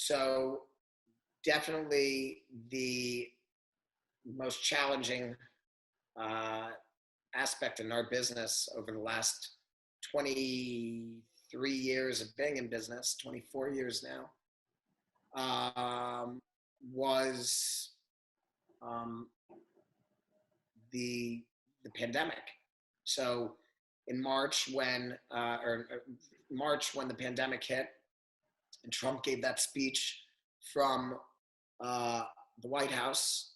So definitely the most challenging uh, aspect in our business over the last 23 years of being in business, 24 years now, um, was um, the the pandemic. So in March when the pandemic hit and Trump gave that speech from uh, the White House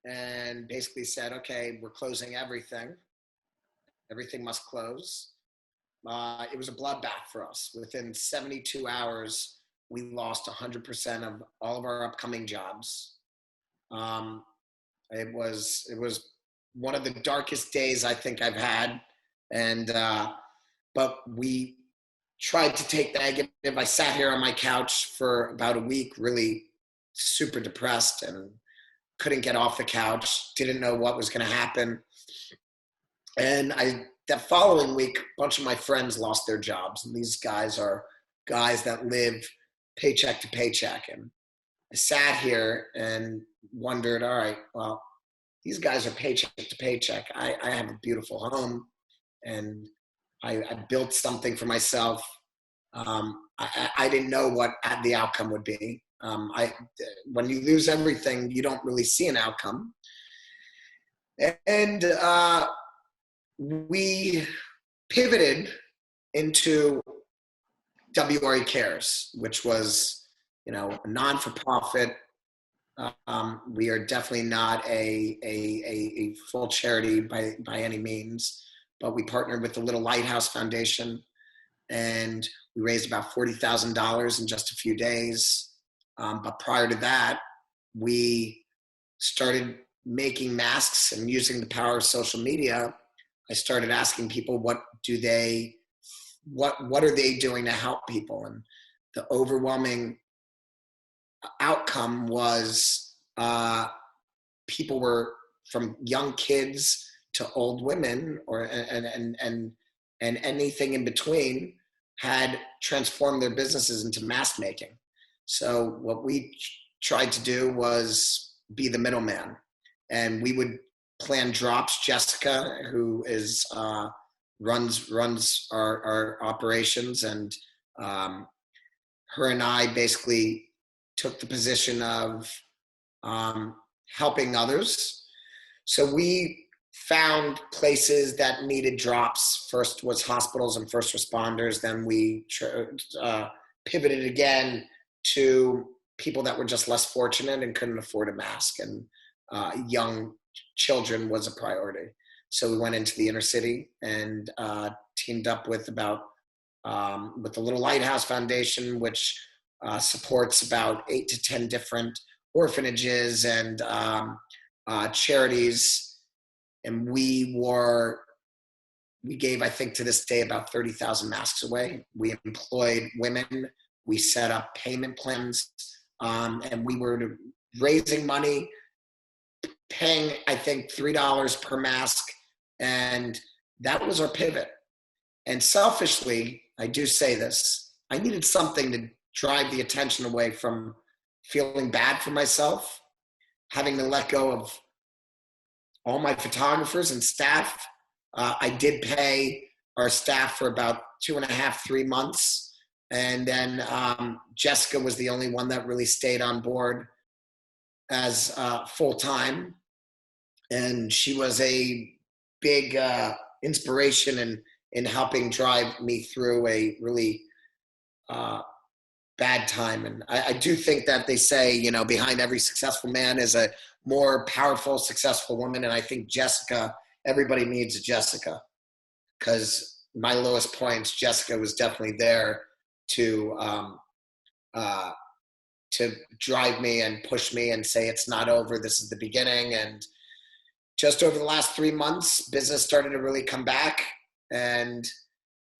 and basically said, "Okay, we're closing everything. Everything must close." It was a bloodbath for us. Within 72 hours, we lost 100% of all of our upcoming jobs. Um, it was one of the darkest days I think I've had, and but we tried to take the negative. I sat here on my couch for about a week, really super depressed, and couldn't get off the couch. Didn't know what was going to happen, and that following week, a bunch of my friends lost their jobs, and these guys are guys that live paycheck to paycheck. And I sat here and wondered, all right, well, these guys are paycheck to paycheck. I have a beautiful home, and I built something for myself. I didn't know what the outcome would be. When you lose everything, you don't really see an outcome. And we pivoted into WRE Cares, which was, a non-for-profit. We are definitely not a full charity by any means, but we partnered with the Little Lighthouse Foundation, and we raised about $40,000 in just a few days. But prior to that, we started making masks, and using the power of social media, I started asking people what are they doing to help people, and the overwhelming outcome was people were, from young kids to old women, and anything in between, had transformed their businesses into mask making. So what we tried to do was be the middleman, and we would plan drops. Jessica, who is runs our operations, and her and I basically took the position of helping others. So we found places that needed drops. First was hospitals and first responders. Then we pivoted again to people that were just less fortunate and couldn't afford a mask, and young children was a priority. So we went into the inner city and teamed up with with the Little Lighthouse Foundation, which supports about 8 to 10 different orphanages and charities. And we gave, I think to this day, about 30,000 masks away. We employed women. We set up payment plans, and we were raising money, paying, I think, $3 per mask. And that was our pivot. And selfishly, I do say this, I needed something to drive the attention away from feeling bad for myself, having to let go of all my photographers and staff. I did pay our staff for about 2.5, 3 months. And then Jessica was the only one that really stayed on board as full-time. And she was a big inspiration in helping drive me through a really bad time. And I do think that they say, behind every successful man is a more powerful, successful woman. And I think everybody needs a Jessica, because my lowest points, Jessica was definitely there to drive me and push me and say, it's not over, this is the beginning. And just over the last 3 months, business started to really come back, and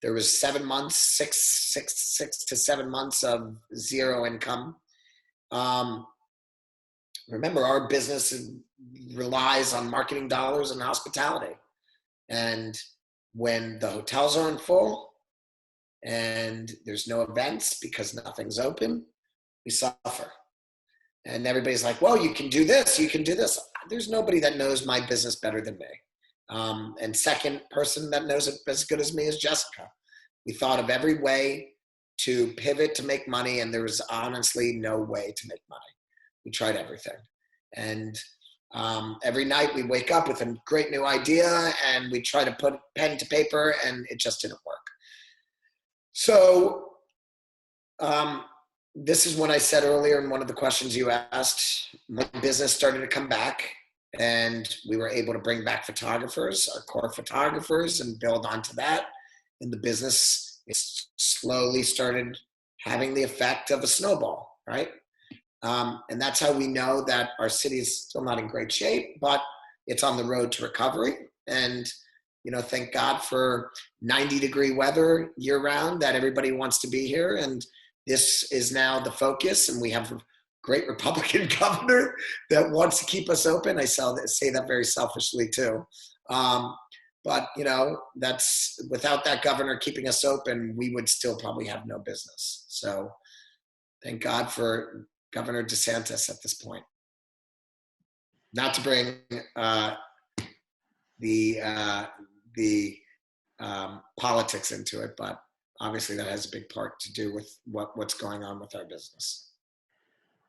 there was 7 months, six to 7 months of zero income. Remember, our business relies on marketing dollars and hospitality. And when the hotels aren't full and there's no events because nothing's open, we suffer. And everybody's like, well, you can do this, you can do this. There's nobody that knows my business better than me. And second person that knows it as good as me is Jessica. We thought of every way to pivot to make money, and there was honestly no way to make money. We tried everything. And every night we wake up with a great new idea and we try to put pen to paper, and it just didn't work. So this is when I said earlier in one of the questions you asked, my business started to come back, and we were able to bring back photographers, our core photographers, and build onto that. And the business slowly started having the effect of a snowball, right? And that's how we know that our city is still not in great shape, but it's on the road to recovery. And, thank God for 90-degree weather year round, that everybody wants to be here. And this is now the focus. And we have a great Republican governor that wants to keep us open. I say that very selfishly too. But, that's without that governor keeping us open, we would still probably have no business. So thank God for Governor DeSantis at this point. Not to bring the politics into it, but obviously that has a big part to do with what's going on with our business.